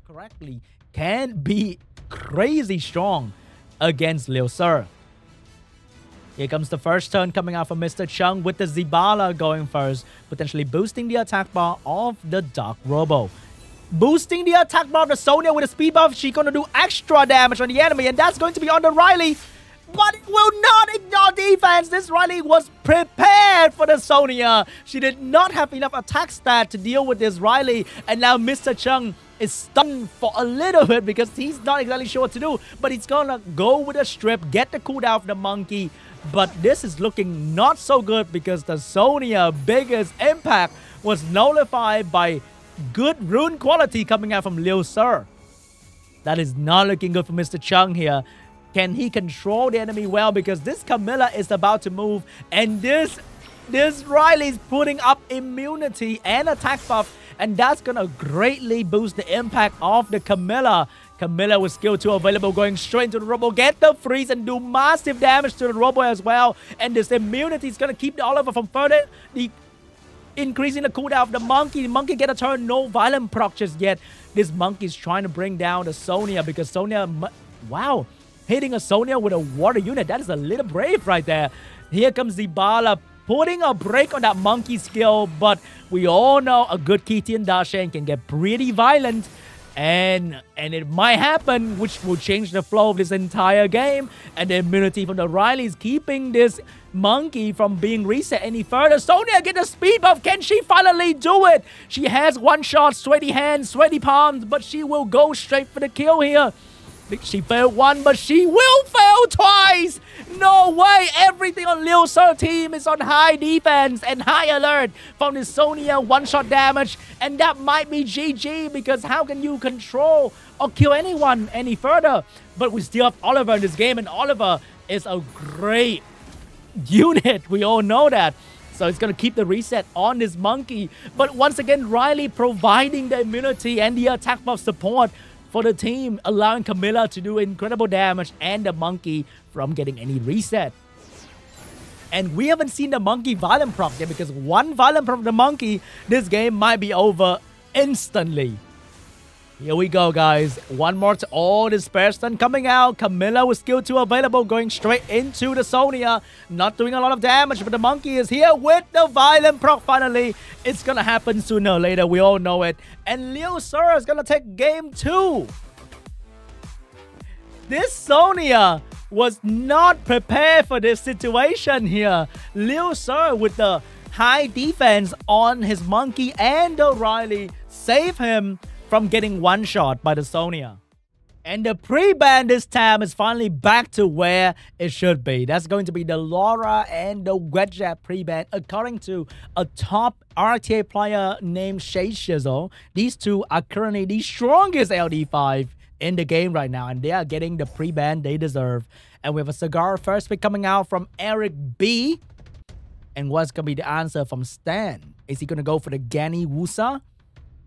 correctly, can be crazy strong against Liu Sir. Here comes the first turn coming out from Mr.Chung with the Zibala going first, potentially boosting the attack bar of the Dark Robo. Boosting the attack bar of the Sonya with a speed buff, she's going to do extra damage on the enemy, and that's going to be on the Riley. But it will not ignore defense. This Riley was prepared for the Sonya. She did not have enough attack stat to deal with this Riley. And now Mr.Chung is stunned for a little bit because he's not exactly sure what to do. But he's going to go with a strip, get the cooldown of the monkey. But this is looking not so good because the Sonya biggest impact was nullified by good rune quality coming out from Liu Sir. That is not looking good for Mr.Chung here. Can he control the enemy well? Because this Camilla is about to move. And this Riley's putting up immunity and attack buff. And that's going to greatly boost the impact of the Camilla. Camilla with skill 2 available, going straight into the Robo. Get the freeze and do massive damage to the Robo as well. And this immunity is going to keep the Oliver from further increasing the cooldown of the monkey. The monkey get a turn, no violent proc just yet. This monkey is trying to bring down the Sonya because Sonya, wow. Hitting a Sonya with a water unit. That is a little brave right there. Here comes Zibala putting a break on that monkey skill. But we all know a good Kitian Dashen can get pretty violent. And it might happen, which will change the flow of this entire game. And the immunity from the Riley is keeping this monkey from being reset any further. Sonya get the speed buff. Can she finally do it? She has one shot, sweaty hands, sweaty palms. But she will go straight for the kill here. She failed one, but she will fail twice. No way. Everything on Liu Sir's team is on high defense and high alert from the Sonya one-shot damage. And that might be GG because how can you control or kill anyone any further? But we still have Oliver in this game, and Oliver is a great unit. We all know that. So it's going to keep the reset on this monkey. But once again, Riley providing the immunity and the attack buff support for the team, allowing Camilla to do incredible damage and the monkey from getting any reset. And we haven't seen the monkey violent proc yet because one violent proc of the monkey, this game might be over instantly. Here we go, guys. One more to all this spare stun coming out. Camilla with skill 2 available, going straight into the Sonya. Not doing a lot of damage, but the monkey is here with the violent proc finally. It's gonna happen sooner or later. We all know it. And Liu Sir is gonna take game 2. This Sonya was not prepared for this situation here. Liu Sir with the high defense on his monkey and the Riley save him from getting one shot by the Sonya. And the pre-ban this time is finally back to where it should be. That's going to be the Laura and the Wedgett pre-ban, according to a top RTA player named Shay Shizzle. These two are currently the strongest LD5 in the game right now, and they are getting the pre-ban they deserve. And we have a cigar first pick coming out from Eric.B. And what's going to be the answer from Stan? Is he going to go for the Gani Wusa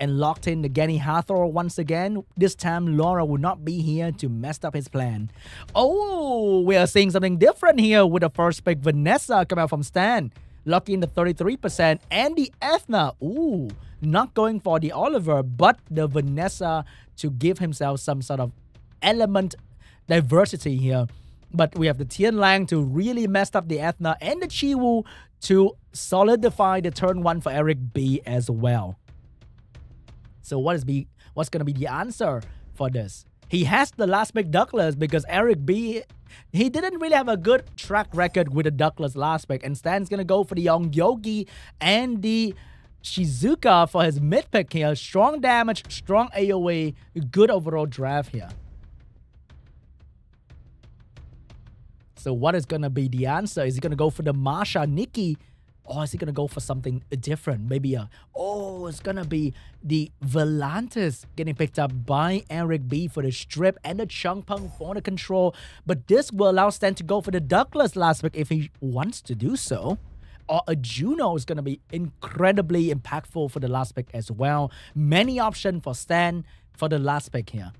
and locked in the Gani Hathor once again? This time, Laura will not be here to mess up his plan. Oh, we are seeing something different here with the first pick, Vanessa, come out from Stan. Locking in the 33% and the Ethna. Ooh, not going for the Oliver, but the Vanessa to give himself some sort of element diversity here. But we have the Tian Lang to really mess up the Ethna and the Chiwu to solidify the turn 1 for Eric.B as well. So what's going to be the answer for this? He has the last pick Douglas because Eric.B, he didn't really have a good track record with the Douglas last pick. And Stan's going to go for the Young Yogi and the Shizuka for his mid pick here. Strong damage, strong AoE, good overall draft here. So what is going to be the answer? Is he going to go for the Masha Nikki? Or is he going to go for something different? Maybe it's going to be the Volantis getting picked up by Eric.B for the strip and the Chung Peng for the control. But this will allow Stan to go for the Douglas last pick if he wants to do so. Or a Juno is going to be incredibly impactful for the last pick as well. Many options for Stan for the last pick here.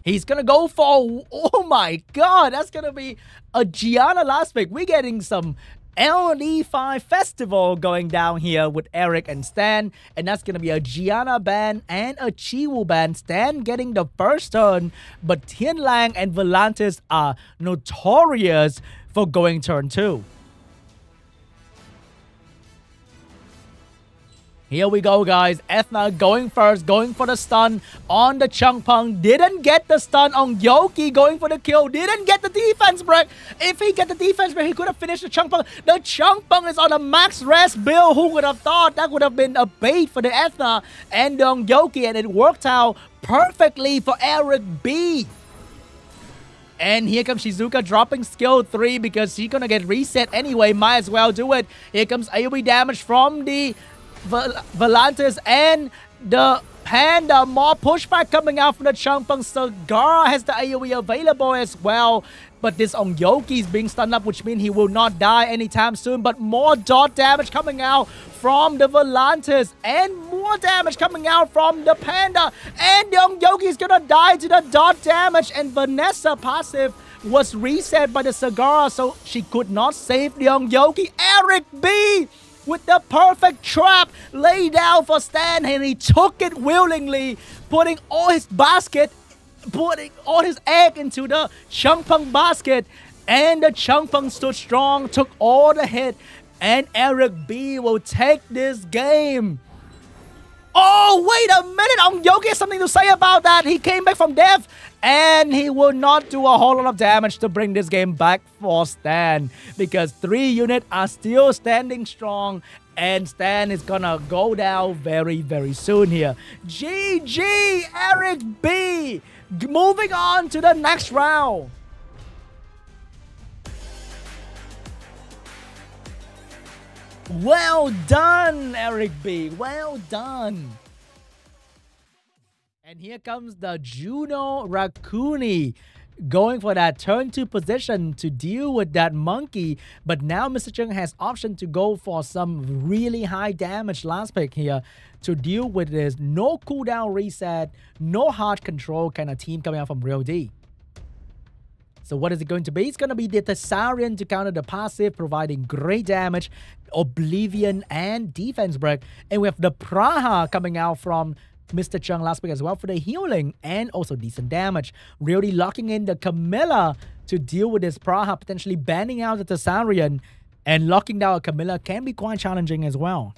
He's going to go for, oh my god, that's going to be a Gianna last pick. We're getting some LD5 Festival going down here with Eric and Stan, and that's going to be a Gianna ban and a Chiwoo ban. Stan getting the first turn, but Tianlang and Volantis are notorious for going turn 2. Here we go, guys. Ethna going first, going for the stun on the Changpeng. Didn't get the stun on Yoki, going for the kill. Didn't get the defense break. If he get the defense break, he could have finished the Changpeng. The Changpeng is on a max rest build. Who would have thought that would have been a bait for the Ethna and on Yoki, and it worked out perfectly for Eric.B. And here comes Shizuka dropping skill 3 because she's gonna get reset anyway. Might as well do it. Here comes AoE damage from the Volantis and the Panda. More pushback coming out from the Changpeng. Sagara has the AoE available as well. But this on Yoki is being stunned up, which means he will not die anytime soon. But more dot damage coming out from the Volantis. And more damage coming out from the Panda. And young Yoki is gonna die to the dot damage. And Vanessa passive was reset by the Sagara, so she could not save the young Yoki. Eric.B with the perfect trap laid out for Stan, and he took it willingly, putting all his egg into the Changpeng basket, and the Changpeng stood strong, took all the hit, and Eric.B will take this game. Oh, wait a minute, Ong Yoki has something to say about that. He came back from death, and he will not do a whole lot of damage to bring this game back for Stan, because 3 units are still standing strong, and Stan is gonna go down very, very soon here. GG, Eric.B. Moving on to the next round. Well done, Eric.B. Well done. And here comes the Juno Rakuni going for that turn 2 position to deal with that monkey. But now Mr.Chung has option to go for some really high damage last pick here to deal with this no cooldown reset, no hard control kind of team coming out from Real D. So what is it going to be? It's going to be the Thessalian to counter the passive, providing great damage, Oblivion, and defense break. And we have the Praha coming out from Mr.Chung last week as well for the healing and also decent damage. Really locking in the Camilla to deal with this Praha, potentially banning out the Thessalian, and locking down a Camilla can be quite challenging as well.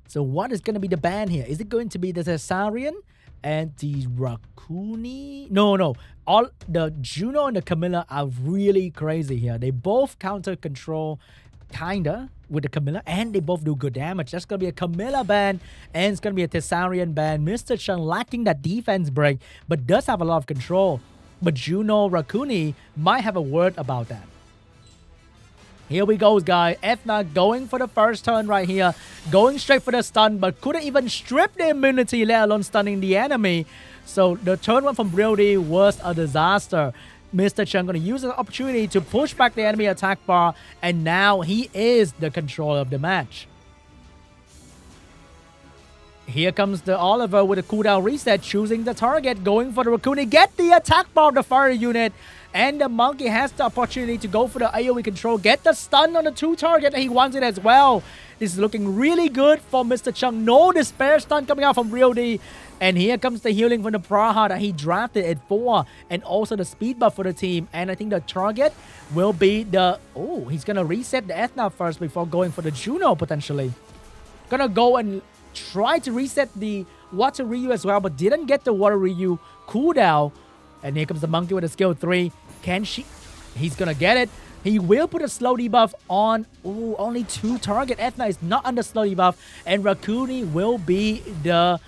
So what is going to be the ban here? Is it going to be the Thessalian and the Rakuni? No. All the Juno and the Camilla are really crazy here. They both counter control kinda with the Camilla, and they both do good damage. That's gonna be a Camilla ban, and it's gonna be a Thessalian ban. Mr.Chung lacking that defense break, but does have a lot of control. But Juno Rakuni might have a word about that. Here we go, guys. Ethna going for the first turn right here. Going straight for the stun, but couldn't even strip the immunity, let alone stunning the enemy. So the turn 1 from Brody was a disaster. Mr.Chung going to use the opportunity to push back the enemy attack bar, and now he is the controller of the match. Here comes the Oliver with a cooldown reset, choosing the target, going for the Rakuni, get the attack bar of the fire unit, and the monkey has the opportunity to go for the AoE control, get the stun on the 2 target, and he wants it as well. This is looking really good for Mr.Chung. No despair stun coming out from Real D. And here comes the healing from the Praha that he drafted at 4, and also the speed buff for the team. And I think the target will be the... Oh, he's going to reset the Ethna first before going for the Juno, potentially. Gonna go and try to reset the Water Ryu as well, but didn't get the Water Ryu cooldown. And here comes the monkey with a skill 3. Can she... He's gonna get it. He will put a slow debuff on... Oh, only 2 target. Ethna is not under slow debuff. And Rakuni will be the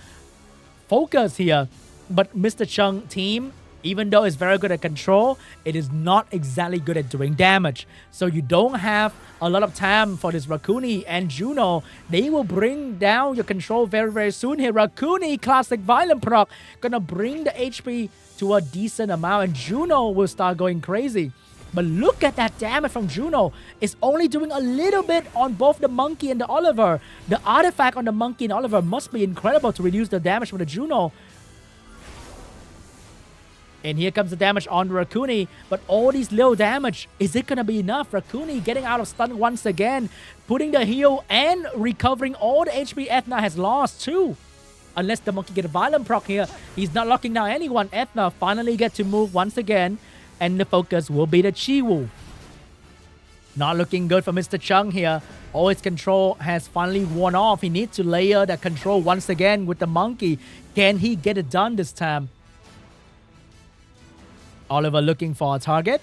focus here. But Mr.Chung team, even though it's very good at control, it is not exactly good at doing damage. So you don't have a lot of time for this Rakuni and Juno. They will bring down your control very, very soon here. Rakuni, classic violent proc, gonna bring the HP to a decent amount, and Juno will start going crazy. But look at that damage from Juno. It's only doing a little bit on both the monkey and the Oliver. The artifact on the monkey and Oliver must be incredible to reduce the damage from the Juno. And here comes the damage on Rakuni. But all these little damage, is it going to be enough? Rakuni getting out of stun once again. Putting the heal and recovering all the HP Ethna has lost too. Unless the monkey get a violent proc here. He's not locking down anyone. Ethna finally get to move once again. And the focus will be the Chiwu. Not looking good for Mr. Chung here. All his control has finally worn off. He needs to layer that control once again with the monkey. Can he get it done this time? Oliver looking for a target.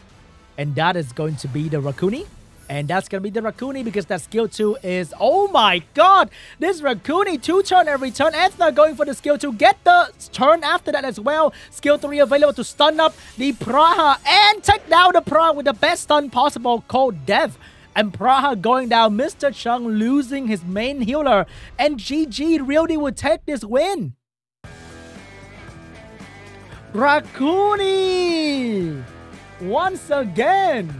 And that is going to be the Rakuni. And that's going to be the Rakuni because that skill 2 is... Oh my god! This Rakuni 2-turn every turn. Ethna going for the skill 2. Get the turn after that as well. Skill 3 available to stun up the Praha. And take down the Praha with the best stun possible called Death. And Praha going down. Mr. Chung losing his main healer. And GG really would take this win. Rakuni! Once again,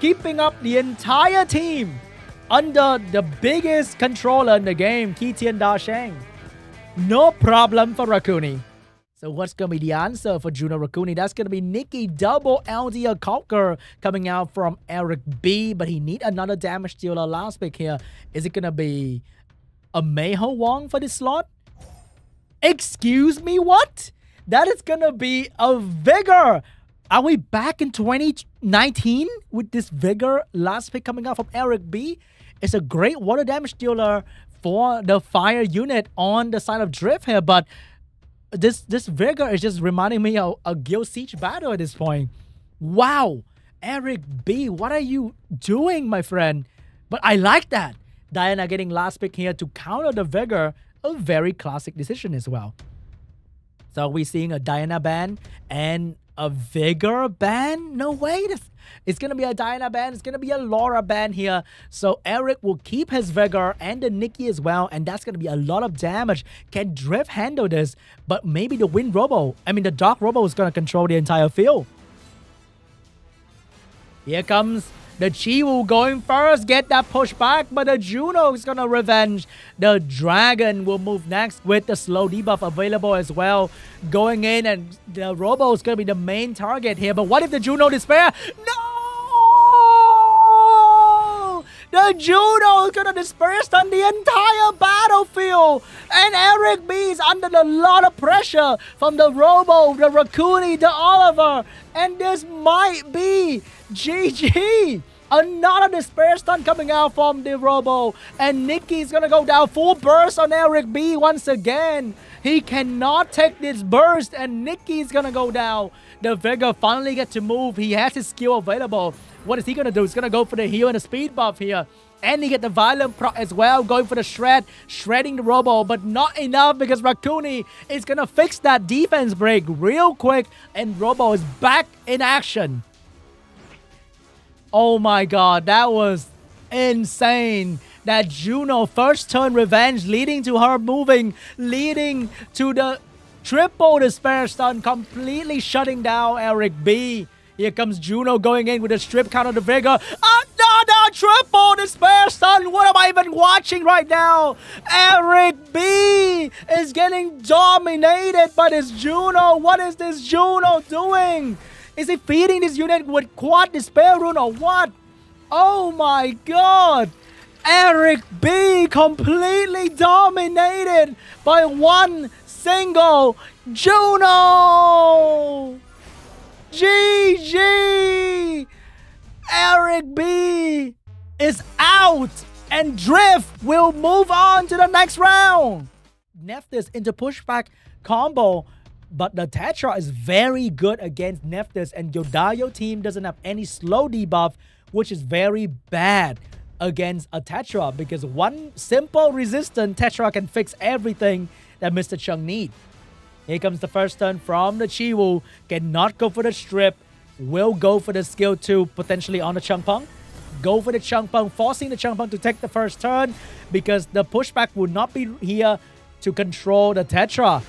keeping up the entire team under the biggest controller in the game, Kitian Da Sheng. No problem for Rakuni. So what's going to be the answer for Juno Rakuni? That's going to be Nikki double LD Conquer coming out from Eric.B. But he need another damage dealer last pick here. Is it going to be a Meiho Wong for this slot? Excuse me, what? That is going to be a Vigor. Are we back in 2019 with this Vigor last pick coming out from Eric.B? It's a great water damage dealer for the fire unit on the side of Drift here, but this Vigor is just reminding me of a Guild Siege battle at this point. Wow, Eric.B, what are you doing, my friend? But I like that. Diana getting last pick here to counter the Vigor, a very classic decision as well. So we're seeing a Diana ban and a Vigor ban? No way. It's going to be a Diana ban. It's going to be a Laura ban here. So Eric will keep his Vigor and the Nikki as well. And that's going to be a lot of damage. Can Drift handle this? But maybe the Wind Robo. I mean, the Dark Robo is going to control the entire field. Here comes the Chiwu going first, get that push back, but the Juno is going to revenge. The Dragon will move next with the slow debuff available as well. Going in, and the Robo is going to be the main target here. But what if the Juno despair? No! The Juno is going to despair stun the entire battlefield. And Eric.B is under a lot of pressure from the Robo, the Rakuni, the Oliver. And this might be GG. Another despair stun coming out from the Robo. And Nikki's gonna go down. Full burst on Eric.B once again. He cannot take this burst. And Nikki's gonna go down. The Vigor finally gets to move. He has his skill available. What is he gonna do? He's gonna go for the heal and the speed buff here. And he get the violent proc as well. Going for the shred. Shredding the Robo. But not enough because Rakuni is gonna fix that defense break real quick. And Robo is back in action. Oh my god, that was insane. That Juno first turn revenge leading to her moving, leading to the triple despair stun, completely shutting down Eric.B. Here comes Juno going in with a strip counter the Vigor. Another triple despair stun. What am I even watching right now? Eric.B is getting dominated by this Juno. What is this Juno doing? Is he feeding this unit with quad despair rune or what? Oh my god! Eric.B completely dominated by one single Juno! GG! Eric.B is out and Drift will move on to the next round. Nephthys into pushback combo. But the Tetra is very good against Nephthys, and YODAYO team doesn't have any slow debuff, which is very bad against a Tetra because one simple resistant Tetra can fix everything that Mr. Chung needs. Here comes the first turn from the Chiwu. Cannot go for the strip. Will go for the skill 2 potentially on the Changpeng. Go for the Changpeng, forcing the Changpeng to take the first turn because the pushback would not be here to control the Tetra.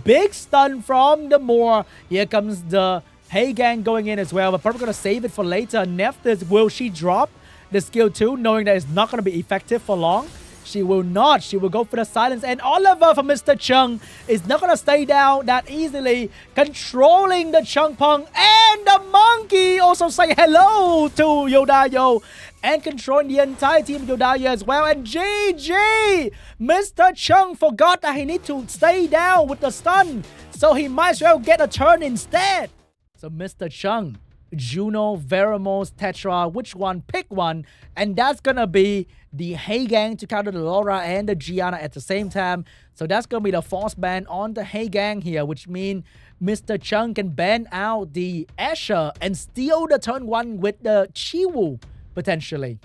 Big stun from the Moor. Here comes the Hey Gang going in as well. But probably going to save it for later. Nephthys, will she drop the skill 2 knowing that it's not going to be effective for long? She will not. She will go for the silence. And Oliver from Mr.Chung is not going to stay down that easily. Controlling the Chung Pong. And the monkey also say hello to YODAYO. And controlling the entire team of YODAYO as well. And GG! Mr.Chung forgot that he need to stay down with the stun. So he might as well get a turn instead. So Mr.Chung, Juno, Veramos, Tetra, which one? Pick one. And that's going to be the Hey Gang to counter the Laura and the Gianna at the same time. So that's going to be the force ban on the Hey Gang here, which means Mr.Chung can ban out the Asher and steal the turn 1 with the Chiwu, potentially.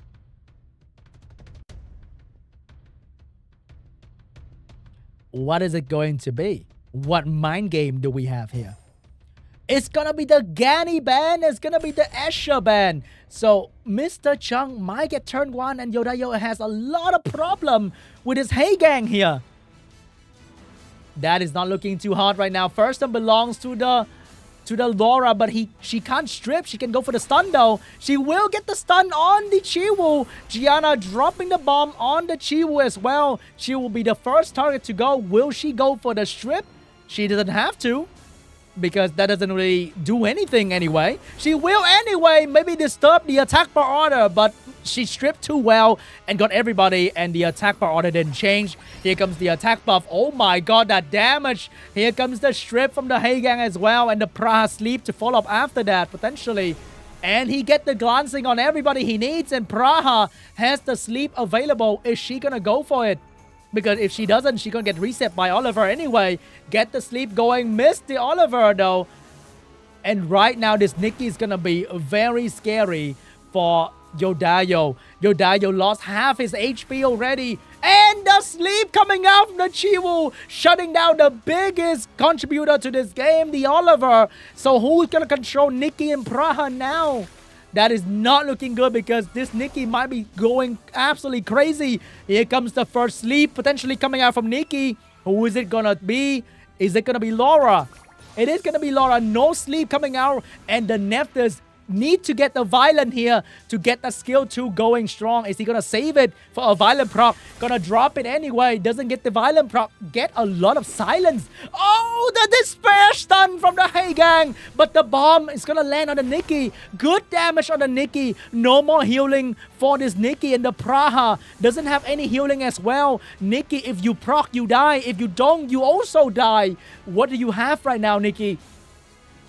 What is it going to be? What mind game do we have here? It's gonna be the Gani ban. It's gonna be the Asher ban. So Mr.Chung might get turn 1 and YODAYO has a lot of problem with his Hey Gang here. That is not looking too hard right now. First one belongs to the Laura, but she can't strip. She can go for the stun though. She will get the stun on the Chiwu. Gianna dropping the bomb on the Chiwu as well. She will be the first target to go. Will she go for the strip? She doesn't have to, because that doesn't really do anything anyway. She will anyway maybe disturb the attack per order, but she stripped too well and got everybody, and the attack per order didn't change. Here comes the attack buff. Oh my god, that damage. Here comes the strip from the Hey Gang as well, and the Praha sleep to follow up after that potentially. And he get the glancing on everybody he needs, and Praha has the sleep available. Is she gonna go for it? Because if she doesn't, she's gonna get reset by Oliver anyway. Get the sleep going. Miss the Oliver though. And right now, this Nikki is gonna be very scary for YODAYO. YODAYO lost half his HP already. And the sleep coming out from the Chiwu, shutting down the biggest contributor to this game, the Oliver. So who's gonna control Nikki and Praha now? That is not looking good, because this Nikki might be going absolutely crazy. Here comes the first sleep potentially coming out from Nikki. Who is it gonna be? Is it gonna be Laura? It is gonna be Laura. No sleep coming out, and the Nephthys need to get the Violent here to get the skill 2 going strong. Is he gonna save it for a Violent proc? Gonna drop it anyway. Doesn't get the Violent proc. Get a lot of silence. Oh, the Despair stun from the Hey Gang. But the bomb is gonna land on the Nikki. Good damage on the Nikki. No more healing for this Nikki. And the Praha doesn't have any healing as well. Nikki, if you proc, you die. If you don't, you also die. What do you have right now, Nikki?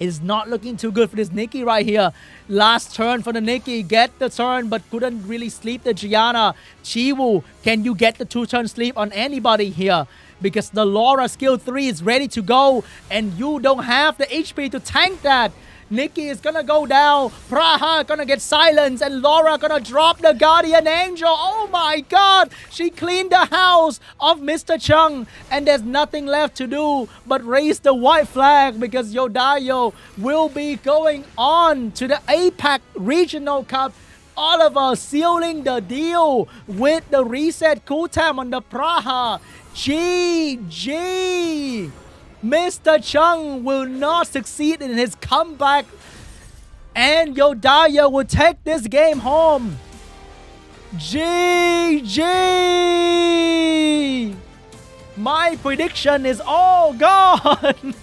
It's not looking too good for this Nikki right here. Last turn for the Nikki. Get the turn, but couldn't really sleep the Gianna. Chiwu, can you get the 2-turn sleep on anybody here? Because the Laura skill 3 is ready to go, and you don't have the HP to tank that. Nikki is gonna go down. Praha gonna get silenced, and Laura gonna drop the Guardian Angel. Oh my god! She cleaned the house of Mr.Chung, and there's nothing left to do but raise the white flag, because YODAYO will be going on to the APAC Regional Cup. Oliver sealing the deal with the reset cooltime on the Praha. GG! Mr.Chung will not succeed in his comeback, and YODAYO will take this game home. GG! My prediction is all gone.